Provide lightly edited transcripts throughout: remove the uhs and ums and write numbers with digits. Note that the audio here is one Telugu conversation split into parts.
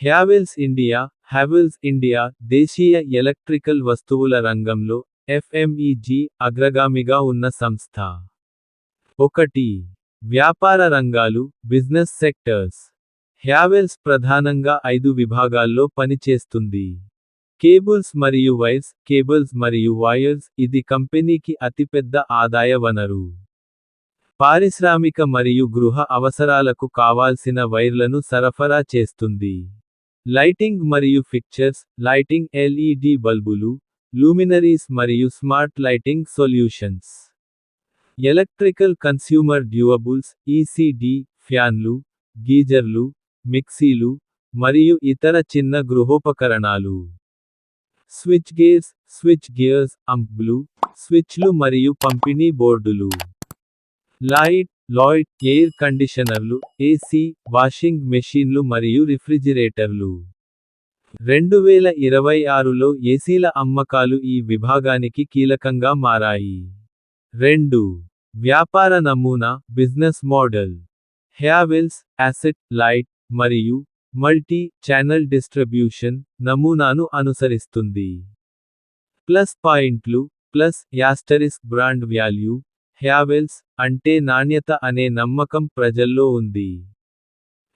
హ్యావెల్స్ ఇండియా దేశీయ ఎలక్ట్రికల్ వస్తువుల రంగంలో ఎఫ్ఎంఈజీ అగ్రగామిగా ఉన్న సంస్థ. 1. వ్యాపార రంగాలు బిజినెస్ సెక్టర్స్. హ్యావెల్స్ ప్రధానంగా 5 విభాగాల్లో పనిచేస్తుంది. కేబుల్స్ మరియు వైర్స్ ఇది కంపెనీకి అతిపెద్ద ఆదాయ వనరు. పారిశ్రామిక మరియు గృహ అవసరాలకు కావాల్సిన వైర్లను సరఫరా చేస్తుంది. లైటింగ్ మరియు ఫిక్చర్స్ ఎల్ఈడి బల్బులు, లూమినరీస్ మరియు smart lighting solutions. Electrical consumer durables ECD ఫ్యాన్లు, గీజర్లు, మిక్సీలు, మరియు ఇతర చిన్న గృహోపకరణాలు. స్విచ్ గేర్స్ అంప్లు, స్విచ్లు మరియు పంపిణీ బోర్డులు. లాయిడ్ ఎయిర్ కండిషనర్లు ఏసీ, వాషింగ్ మెషీన్లు మరియు రిఫ్రిజిరేటర్లు. 2026లో ఏసీల అమ్మకాలు ఈ విభాగానికి కీలకంగా మారాయి. 2. వ్యాపార నమూనా business model. Havells asset light మరియు మల్టీ ఛానల్ డిస్ట్రిబ్యూషన్ నమూనాను అనుసరిస్తుంది. ప్లస్ పాయింట్లు బ్రాండ్ వాల్యూ. హ్యావెల్స్ అంటే నాణ్యత అనే నమ్మకం ప్రజల్లో ఉంది.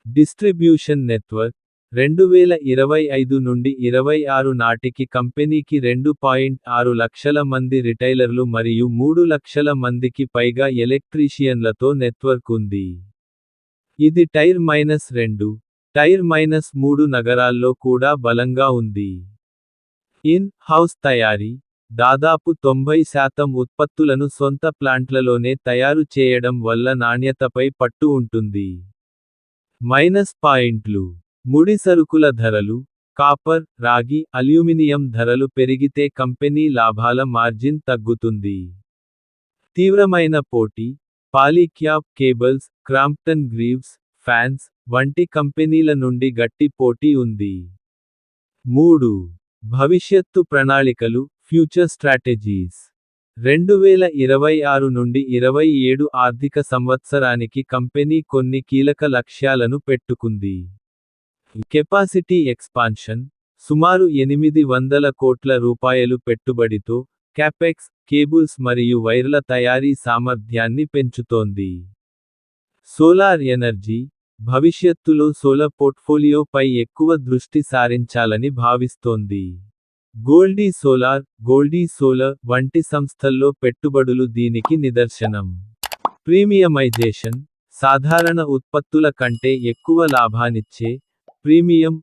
డిస్ట్రిబ్యూషన్ నెట్వర్క్ 2025 నుండి 26 నాటికి కంపెనీకి 2.6 లక్షల మంది రిటైలర్లు మరియు 3 లక్షల మందికి పైగా ఎలక్ట్రీషియన్లతో నెట్వర్క్ ఉంది. ఇది టైర్ -2, టైర్ -3 నగరాల్లో కూడా బలంగా ఉంది. ఇన్-హౌస్ తయారీ దాదాపు 90% ఉత్పత్తులను సొంత ప్లాంట్లలోనే తయారు చేయడం వల్ల నాణ్యతపై పట్టు ఉంటుంది. మైనస్ పాయింట్లు. ముడి సరుకుల ధరలు కాపర్, రాగి, అల్యూమినియం ధరలు పెరిగితే కంపెనీ లాభాల మార్జిన్ తగ్గుతుంది. తీవ్రమైన పోటీ Polycab cables, Crompton Greaves, fans వంటి కంపెనీల నుండి గట్టి పోటీ ఉంది. 3. భవిష్యత్తు ప్రణాళికలు ఫ్యూచర్ స్ట్రాటజీస్. 2026 నుండి 27 ఆర్థిక సంవత్సరానికి కంపెనీ కొన్ని కీలక లక్ష్యాలను పెట్టుకుంది. కెపాసిటీ ఎక్స్పాన్షన్ సుమారు 800 కోట్ల రూపాయలు పెట్టుబడితో క్యాపెక్స్, కేబుల్స్ మరియు వైర్ల తయారీ సామర్థ్యాన్ని పెంచుతోంది. సోలార్ ఎనర్జీ భవిష్యత్తులో సోలార్ పోర్ట్ఫోలియోపై ఎక్కువ దృష్టి సారించాలని భావిస్తోంది. గోల్డీ సోలార్ వంటి సంస్థల్లో పెట్టుబడులు దీనికి నిదర్శనం. ప్రీమియమైజేషన్ సాధారణ ఉత్పత్తుల కంటే ఎక్కువ లాభాన్నిచ్చే ప్రీమియం